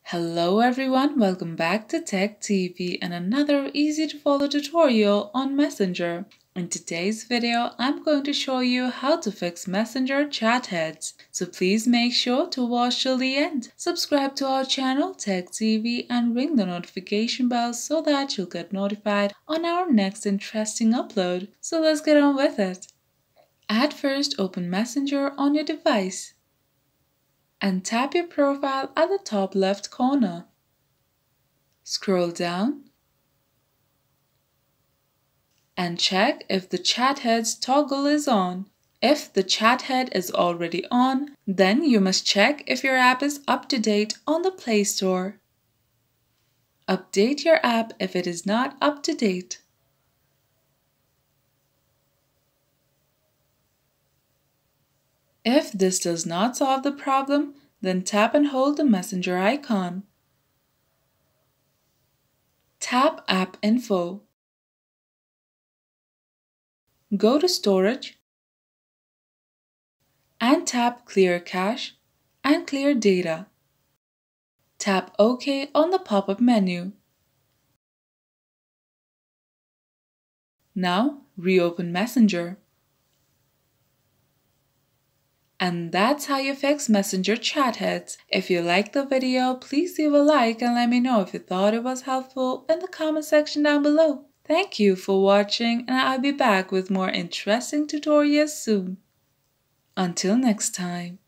Hello everyone, welcome back to Tech TV and another easy to follow tutorial on Messenger. In today's video, I'm going to show you how to fix Messenger chat heads. So please make sure to watch till the end. Subscribe to our channel Tech TV and ring the notification bell so that you'll get notified on our next interesting upload. So let's get on with it. At first, open Messenger on your device and tap your profile at the top left corner. Scroll down and check if the chat heads toggle is on. If the chat head is already on, then you must check if your app is up to date on the Play Store. Update your app if it is not up to date. If this does not solve the problem, then tap and hold the Messenger icon. Tap App Info. Go to Storage and tap Clear Cache and Clear Data. Tap OK on the pop-up menu. Now reopen Messenger. And that's how you fix Messenger chat heads. If you liked the video, please leave a like and let me know if you thought it was helpful in the comment section down below. Thank you for watching and I'll be back with more interesting tutorials soon. Until next time.